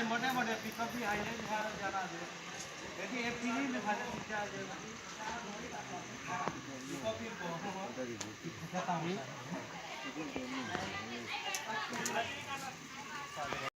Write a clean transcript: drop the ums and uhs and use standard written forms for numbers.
मोठे मोठे पिकअप भी हाईवे बिहार जाना है यदि एक फ्री में खा सकते हैं पिकअप भी बहुत